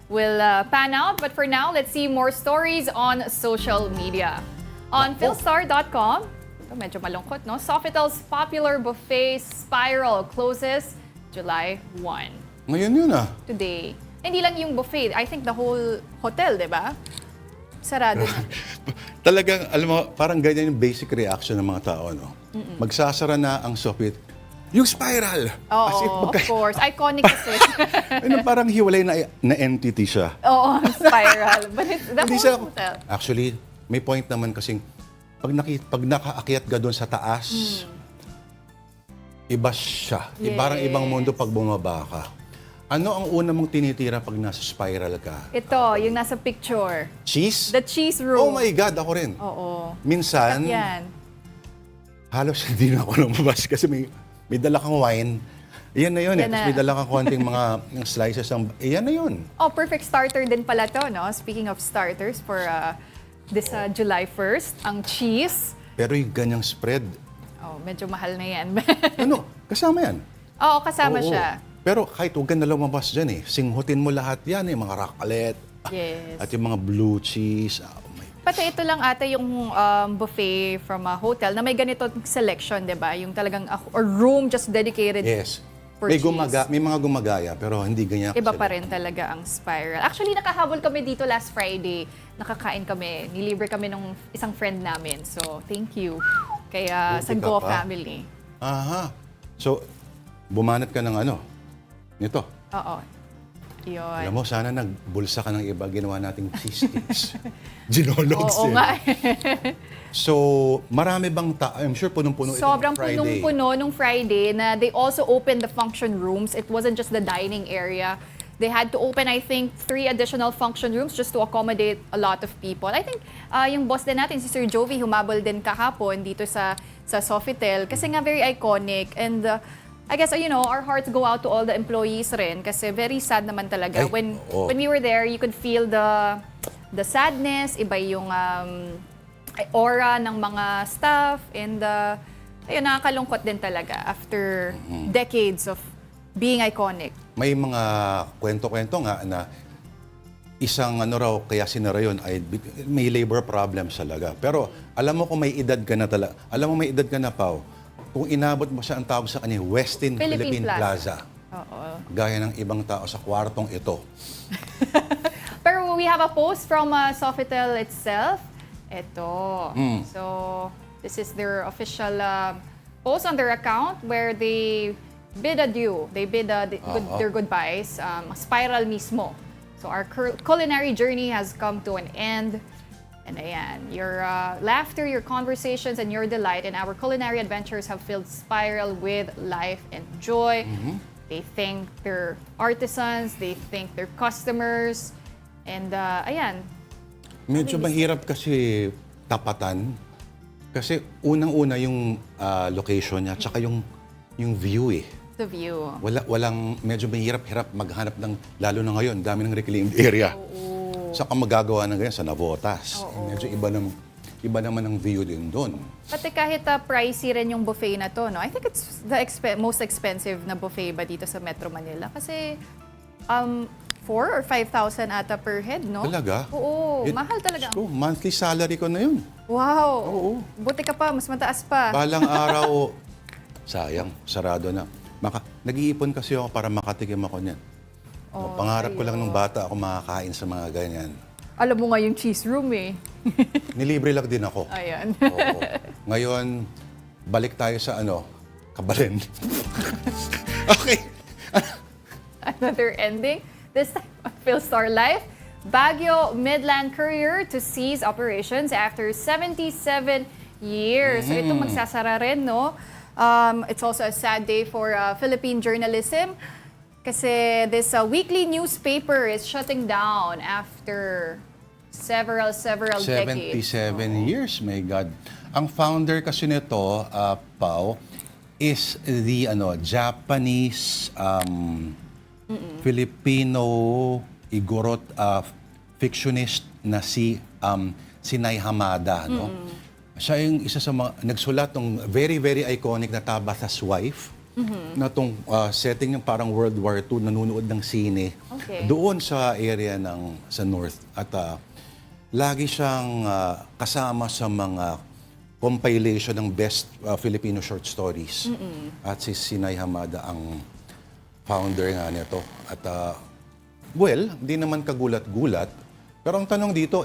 will pan out. But for now, let's see more stories on social media. On philstar.com, ito medyo malungkot, no? Sofitel's popular buffet Spiral closes July 1. Ngayon yun Today. Hindi lang yung buffet. I think the whole hotel, di ba? Sarado na. Talagang, alam mo, parang ganyan yung basic reaction ng mga tao, no? Magsasara na ang Sofit. Yung Spiral! Oo, of course. Iconic kasi. Ano, parang hiwalay na entity siya. Oo, Spiral. But it's the Hindi whole hotel. Actually, may point naman kasing pag nakaakyat ka doon sa taas, iba siya. Parang ibang mundo pag bumaba ka. Ano ang una mong tinitira pag nasa Spiral ka? Ito, yung nasa picture. Cheese? The cheese room. Oh my God, ako rin. Oo. Minsan, Yan. halos hindi na ako lumabas kasi may dala kang wine. Yan na yun Yan Tapos na. may dala kang konting mga slices ng... Yan na yun. Oh, perfect starter din pala to, no? Speaking of starters for this July 1st, ang cheese. Pero yung ganyang spread, Oh, medyo mahal na yan. ano, kasama yan. Oo, kasama Oo. siya. Pero kahit huwag ka na lumabas dyan singhutin mo lahat yan mga raclette. Yes. At yung mga blue cheese. Oh my. Pati ito lang ata yung buffet from a hotel na may ganito selection, di ba? Yung talagang or room just dedicated Yes. for cheese. May mga gumagaya pero hindi ganyan. Iba pa rin talaga ang Spiral. Actually, nakahabol kami dito last Friday. Nakakain kami. Nilibre kami ng isang friend namin. So, thank you. Kaya sa Buti ka Go pa. family. Aha. So, bumanat ka ng nito. Oo. Yun. Alam mo, sana nagbulsa ka ng iba, ginawa nating cheese sticks. Ginologs Oo nga. So, marami bang I'm sure punong-puno ito Sobrang Friday. punong-puno nung Friday na they also opened the function rooms. It wasn't just the dining area. They had to open, I think, 3 additional function rooms just to accommodate a lot of people. I think yung boss din natin, si Sir Jovi, humabol din kahapon dito sa Sofitel kasi nga very iconic. And I guess, our hearts go out to all the employees rin kasi very sad naman talaga. Ay, When we were there, you could feel the sadness, iba yung aura ng mga staff, and ayun, nakakalungkot din talaga after decades of being iconic. May mga kwento-kwento nga na isang raw kaya sinara yun ay may labor problems talaga. Pero alam mo kung may edad ka na talaga, Pao, kung inabot mo siya ang tawag sa kanya, Westin Philippine Plaza. Oo. Gaya ng ibang tao sa kwartong ito. Pero we have a post from Sofitel itself. Ito. So, this is their official post on their account where they bid adieu. They bid their goodbyes. Spiral mismo. So, our culinary journey has come to an end. And ayan, your laughter, your conversations, and your delight in our culinary adventures have filled Spiral with life and joy. They thank their artisans, they thank their customers, and ayan. Medyo mahirap kasi tapatan. Kasi unang-una yung location niya, tsaka yung view The view. Medyo mahirap-hirap maghanap ng, lalo na ngayon, dami ng reclaimed area. Saka magagawa ng ganyan sa Navotas. Medyo iba naman ang view din doon. Pati kahit pricey rin yung buffet na to, no? I think it's the most expensive na buffet ba dito sa Metro Manila? Kasi 4,000 or 5,000 ata per head, no? Talaga? Oo, mahal talaga. So, monthly salary ko na yun. Wow! Oo. Buti ka pa, mas mataas pa. Balang araw, sayang, sarado na. Nag-iipon kasi ako para makatikim ako niyan. Pangarap ko lang nung bata ako makakain sa mga ganyan. Alam mo nga yung cheese room Nilibre lang din ako. Ayan. Oo. Ngayon, balik tayo sa Kabalen. Okay. Another ending. This time on Philstar Life, Baguio Midland Courier to cease operations after 77 years. So ito magsasara rin, no? It's also a sad day for Philippine journalism. Kasi this weekly newspaper is shutting down after several decades. 77 years, my God. Ang founder kasi nito, Pao, is the Japanese Filipino Igorot fictionist na si Sinay Hamada, no? Siya yung isa sa mga nagsulat ng very, very iconic na Tabitha's Wife. na tong setting ng parang World War II, nanonood ng sine doon sa area sa North. At lagi siyang kasama sa mga compilation ng best Filipino short stories. At si Sinay Hamada ang founder nga nito. At hindi naman kagulat-gulat. Pero ang tanong dito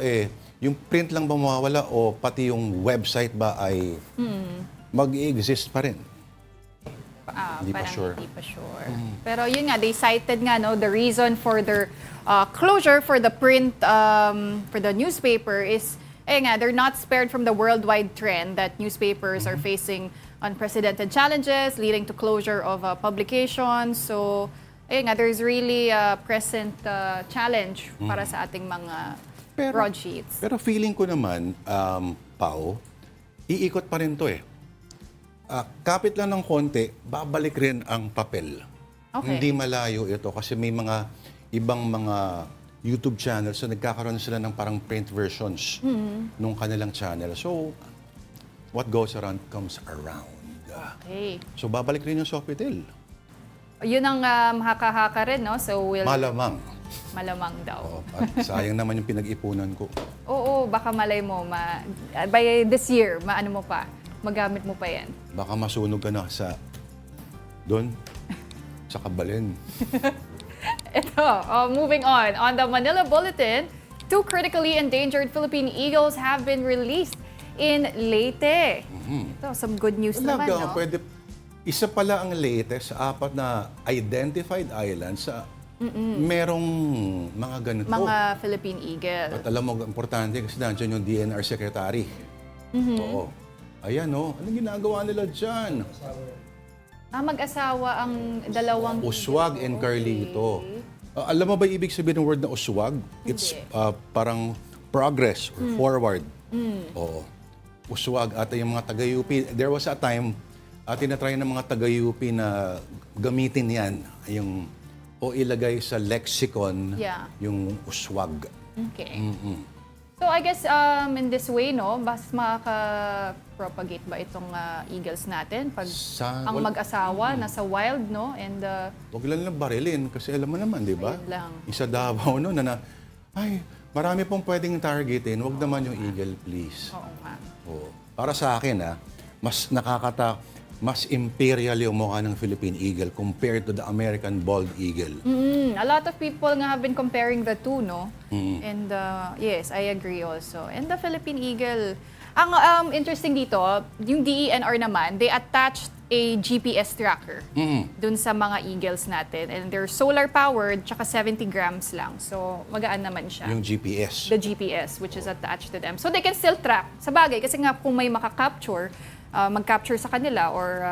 yung print lang ba mawawala o pati yung website ba ay mag-i-exist pa rin? Hindi pa sure. Pero yun nga, they cited nga the reason for their closure for the print for the newspaper is they're not spared from the worldwide trend that newspapers are facing unprecedented challenges leading to closure of publications. So there's really a present challenge para sa ating mga broadsheets. Pero feeling ko naman, Pao, iikot pa rin to kapit lang ng konti, babalik rin ang papel. Hindi malayo ito kasi may mga ibang mga YouTube channels na nagkakaroon sila ng parang print versions nung kanilang channel. So, what goes around comes around. So, babalik rin yung Sofitel. Yun ang haka-haka rin, no? So, Malamang. Malamang daw. At sayang naman yung pinag-ipunan ko. Oo, baka malay mo, by this year, magamit mo pa yan. Baka masunog ka na doon, sa Kabalin. Ito, moving on the Manila Bulletin, 2 critically endangered Philippine Eagles have been released in Leyte. Ito, some good news naman, no? Isa pala ang Leyte sa 4 na identified islands sa merong mga ganito. Mga Philippine Eagle. At alam mo, importante kasi nandiyan yung DNR Secretary. Oo. Ayan, anong ginagawa nila dyan? Mag-asawa ang dalawang Uswag and Carlito. Alam mo ba ibig sabihin ng word na uswag? It's parang progress or forward. Oo. Uswag at yung mga taga-UP. There was a time, tinatry ng mga taga-UP na gamitin yan, o ilagay sa lexicon yung uswag. Okay. So I guess in this way, mas makaka-propagate ba itong eagles natin pag ang mag-asawa nasa wild, no? And wag lang barilin kasi alam mo naman, di ba? Isa Davao marami pong pwedeng targetin. Wag naman yung eagle, please. Oo nga. Para sa akin, mas imperial yung mukha ng Philippine Eagle compared to the American bald eagle. A lot of people nga have been comparing the two, no? And yes, I agree also. And the Philippine Eagle, ang interesting dito, yung DENR naman, they attached a GPS tracker dun sa mga eagles natin. And they're solar powered, tsaka 70 grams lang. So, magaan naman siya. Yung GPS. The GPS, which is attached to them. So, they can still track. Sa bagay, kasi nga kung may makakapture, mag-capture sa kanila or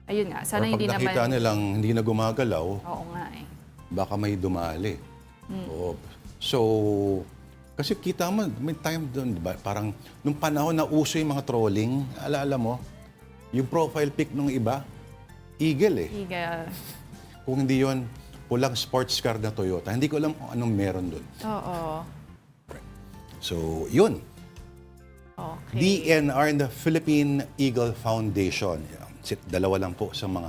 ayun nga, sana hindi naman... Pag nakita nilang hindi na gumagalaw, baka may dumali. So, kasi kita mo, may time doon, diba? Parang nung panahon na uso yung mga trolling, alaala mo, yung profile pic nung iba, eagle Eagle. Kung hindi yon pulang sports car na Toyota, hindi ko alam kung anong meron doon. Oo. So, yun. Okay. DNR and the Philippine Eagle Foundation. Dalawa lang po sa mga...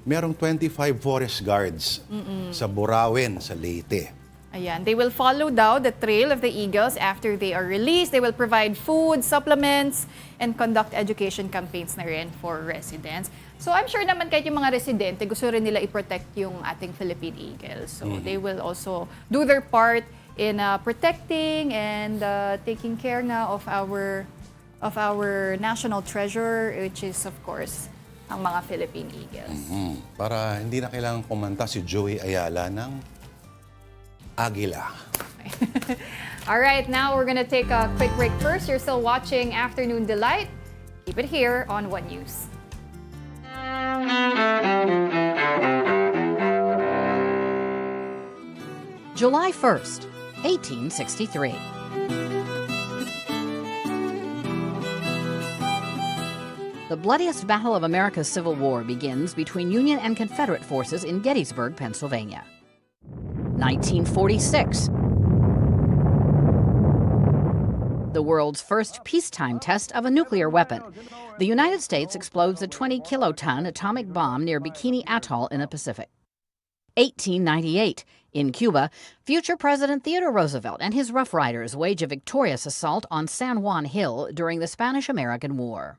Merong 25 forest guards sa Burawin, sa Leyte. Ayan. They will follow daw the trail of the eagles after they are released. They will provide food, supplements, and conduct education campaigns na rin for residents. So I'm sure naman kahit yung mga residente, gusto rin nila i-protect yung ating Philippine Eagle. So they will also do their part in protecting and taking care na of our national treasure, which is of course ang mga Philippine Eagles. Para hindi na kailangang kumanta si Joey Ayala ng Agila. All right, now we're gonna take a quick break first. You're still watching Afternoon Delight. Keep it here on One News. July 1st, 1863. The bloodiest battle of America's Civil War begins between Union and Confederate forces in Gettysburg, Pennsylvania. 1946. the world's first peacetime test of a nuclear weapon. The United States explodes a 20-kiloton atomic bomb near Bikini Atoll in the Pacific. 1898. In Cuba, future President Theodore Roosevelt and his Rough Riders wage a victorious assault on San Juan Hill during the Spanish-American War.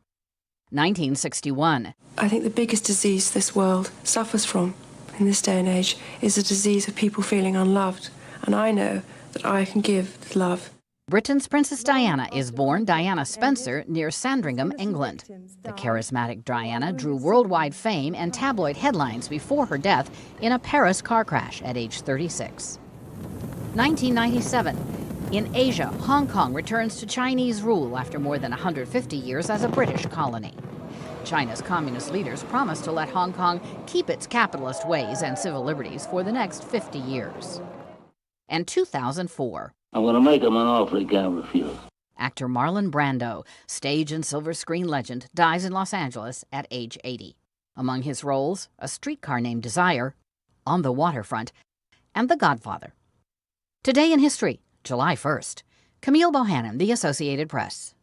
1961. I think the biggest disease this world suffers from in this day and age is the disease of people feeling unloved. And I know that I can give love. Britain's Princess Diana is born Diana Spencer near Sandringham, England. The charismatic Diana drew worldwide fame and tabloid headlines before her death in a Paris car crash at age 36. 1997. In Asia, Hong Kong returns to Chinese rule after more than 150 years as a British colony. China's communist leaders promised to let Hong Kong keep its capitalist ways and civil liberties for the next 50 years. And 2004. I'm going to make him an offer he can't refuse. Actor Marlon Brando, stage and silver screen legend, dies in Los Angeles at age 80. Among his roles, A Streetcar Named Desire, On the Waterfront, and The Godfather. Today in History, July 1st. Camille Bohannon, The Associated Press.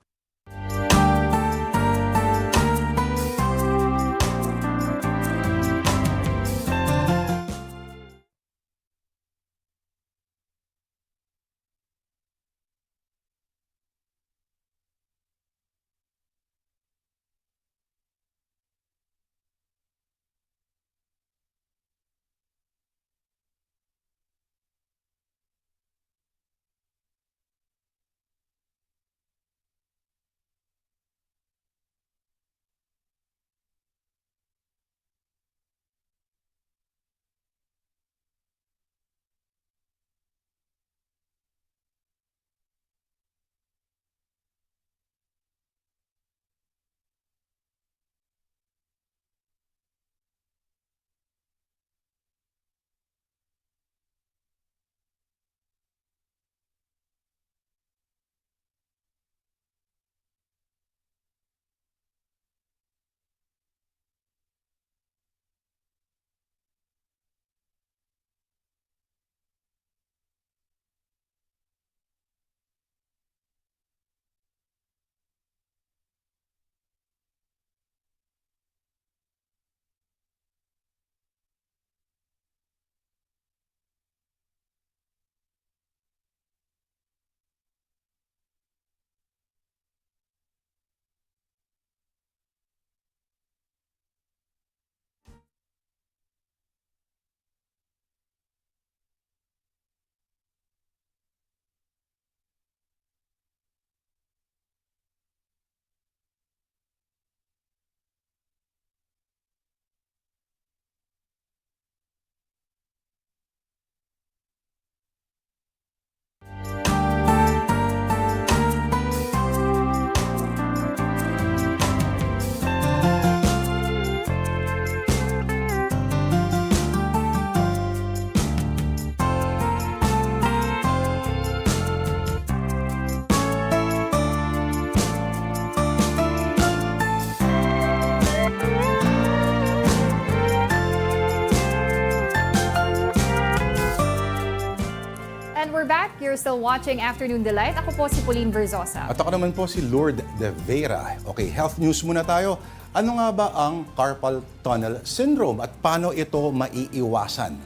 back. You're still watching Afternoon Delight. Ako po si Pauline Verzosa. At ako naman po si Lourd de Veyra. Okay, health news muna tayo. Ano nga ba ang carpal tunnel syndrome at paano ito maiiwasan?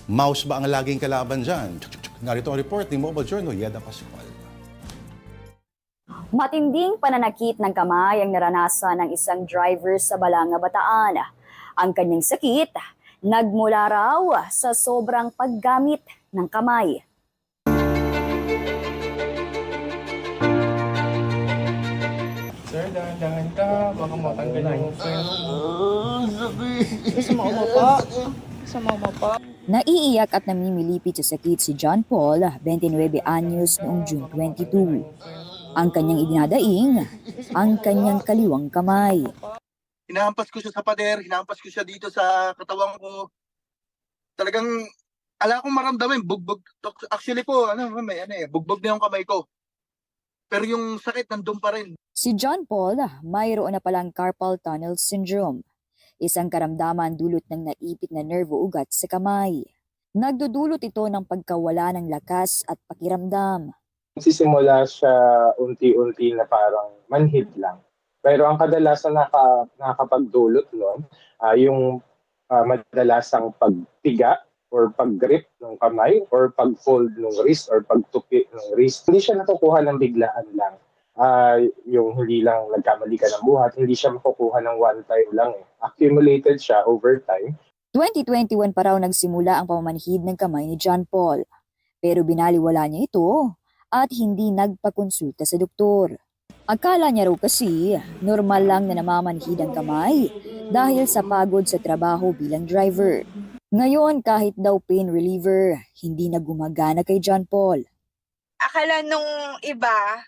Mouse ba ang laging kalaban dyan? Narito ang report ni Mobile Journal, Yeda Pascual. Matinding pananakit ng kamay ang naranasan ng isang driver sa Balanga, Bataan. Ang kanyang sakit, nagmula raw sa sobrang paggamit ng kamay. Sir, dahan-dahan ka. Baka matanggal yung phone. Sama mo pa. Naiiyak at namimilipit sa sakit si John Paul, 29 anyos noong June 22. Ang kanyang idinadaing, ang kanyang kaliwang kamay. Hinahampas ko siya sa pader, hinahampas ko siya dito sa katawan ko. Talagang, ala akong maramdamin, bugbog. Actually po, bugbog na yung kamay ko. Pero yung sakit nandun pa rin. Si John Paul, mayroon na palang carpal tunnel syndrome. Isang karamdaman dulot ng naipit na nervo ugat sa kamay. Nagdudulot ito ng pagkawala ng lakas at pakiramdam. Nagsisimula siya unti-unti na parang manhid lang. Pero ang kadalasan nakakapagdulot nun, yung madalasang pagtiga or pag-grip ng kamay or pag-fold ng wrist or pagtupi ng wrist. Hindi siya nakukuha ng biglaan lang. Yung hindi lang nagkamali ka ng buhat, hindi siya makukuha ng one time lang. Accumulated siya over time. 2021 pa raw nagsimula ang pamamanhid ng kamay ni John Paul. Pero binaliwala niya ito at hindi nagpakonsulta sa doktor. Akala niya raw kasi normal lang na namamanhid ang kamay dahil sa pagod sa trabaho bilang driver. Ngayon kahit daw pain reliever, hindi na gumagana kay John Paul. Akala nung iba,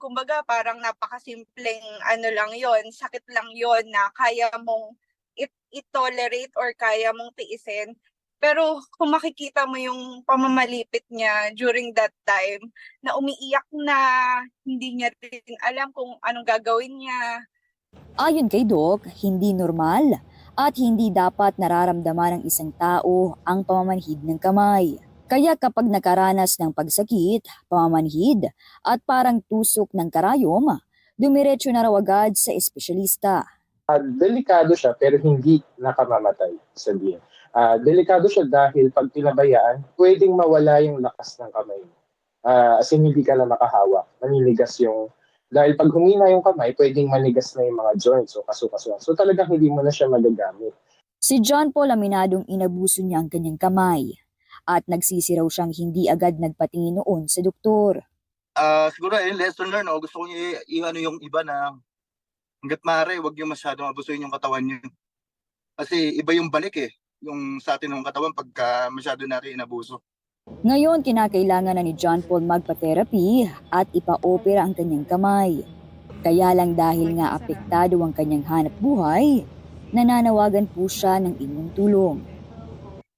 kumbaga parang napakasimpleng ano lang yon, sakit lang yon na kaya mong i-tolerate or kaya mong tiisin. Pero kung makikita mo yung pamamalipit niya during that time, na umiiyak na, hindi niya rin alam kung anong gagawin niya. Ayon kay Doc, hindi normal at hindi dapat nararamdaman ng isang tao ang pamamanhid ng kamay. Kaya kapag nakaranas ng pagsakit, pamamanhid at parang tusok ng karayom, dumiretso na raw agad sa espesyalista. Delikado siya pero hindi nakamamatay, sabihin. Delikado siya dahil pag pinabayaan, pwedeng mawala yung lakas ng kamay. As in, hindi ka na makahawak. Maniligas yung... Dahil pag humina yung kamay, pwedeng manigas na yung mga joints o kaso-kasuan. So talagang hindi mo na siya magagamit. Si John Paul aminadong inabuso niya ang kanyang kamay at nagsisiraw siyang hindi agad nagpatingin noon sa doktor. Siguro lesson learned. Gusto ko i-ano yung iba na hanggat maaari, huwag yung masyadong abusuin yung katawan niyo. Kasi iba yung balik yung sa atin ng katawan pagka masyado natin inabuso. Ngayon, kinakailangan na ni John Paul magpa-therapy at ipa-opera ang kanyang kamay. Kaya lang dahil nga apektado ang kanyang hanap buhay, nananawagan po siya ng inyong tulong.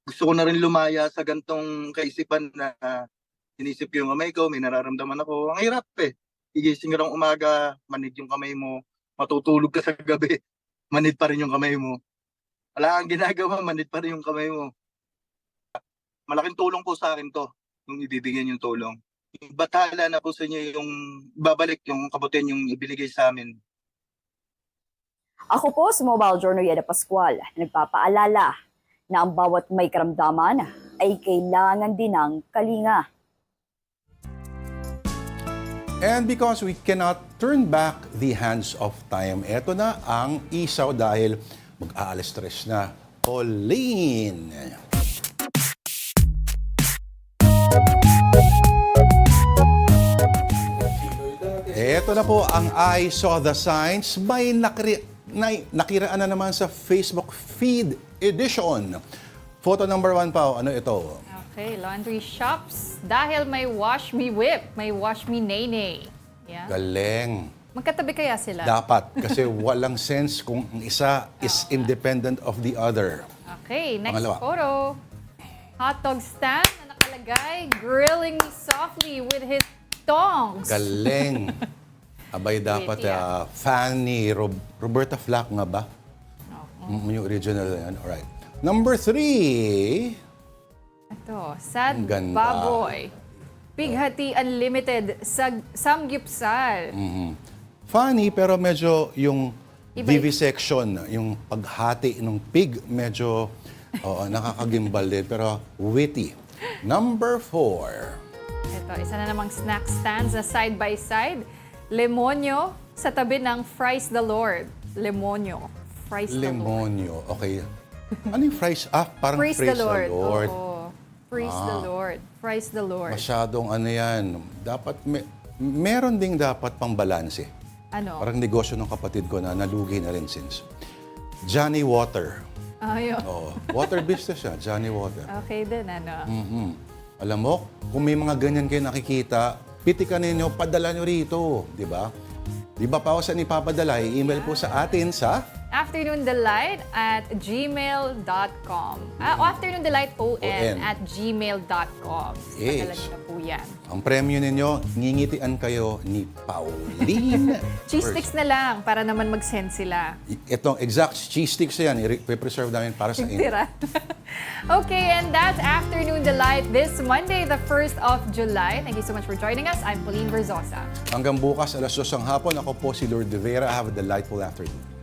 Gusto ko na rin lumaya sa gantong kaisipan na inisip ko yung kamay ko, may nararamdaman ako. Ang hirap Igising ka ng umaga, manid yung kamay mo. Matutulog ka sa gabi, manid pa rin yung kamay mo. Wala kang ginagawa, manid pa rin yung kamay mo. Malaking tulong po sa akin to, yung ibibigyan yung tulong. Batala na po sa inyo yung babalik yung kabutihan yung ibinigay sa amin. Ako po si Mobile Journal Yeda Pascual, nagpapaalala na ang bawat may karamdaman ay kailangan din ng kalinga. And because we cannot turn back the hands of time, eto na ang isaw dahil mag-aalas stress na. Pauline! Eto na po ang I Saw the Signs. May nakiraan na naman sa Facebook feed edition. Photo number 1 pa. Ano ito? Okay, laundry shops. Dahil may wash me whip, may wash me nene. Yeah. Galing. Magkatabi kaya sila? Dapat. Kasi walang sense kung ang isa is independent of the other. Okay, next Pangalawa. photo. Hot dog stand na nakalagay, grilling me softly with his tongs. Galing. Abay dapat Fanny Roberta Flack nga ba? Yung original yan. Alright. Number 3. Ito, Sad Ganda. Baboy. Pighati Unlimited, Samgyupsal. Funny pero medyo yung vivisection, yung paghati ng pig, medyo nakakagimbal din pero witty. Number 4. Ito, isa na namang snack stands na side by side. Lemonyo sa tabi ng Fries the Lord. Lemonyo. Fries the Lord. Lemonyo. Okay. Ano yung fries? Parang Praise praise the Lord. the Lord. Oo. Praise the Lord. Praise the Lord. Masyadong ano yan. Dapat, meron ding dapat pang balanse. Ano? Parang negosyo ng kapatid ko na nalugi na rin since. Johnny Water. Ayun. Water business siya, Johnny Water. Okay din, ano? Alam mo, kung may mga ganyan kayo nakikita, pitikan ninyo, padala nyo rito. Di ba? Di ba pa ako saan ipapadala? I-email po sa atin sa afternoondelight@gmail.com. afternoondelighton@gmail.com. Yes. Padala niyo na po yan. Ang premyo ninyo, ngingitian kayo ni Pauline. Cheese sticks na lang para naman mag-send sila. Itong exact cheese sticks yan, i-preserve namin para sa inyo. Tira. Okay, and that's Afternoon Delight this Monday, the 1st of July. Thank you so much for joining us. I'm Pauline Verzosa. Hanggang bukas, 2:00 ng hapon, ako po si Lourd Veyra. Have a delightful afternoon.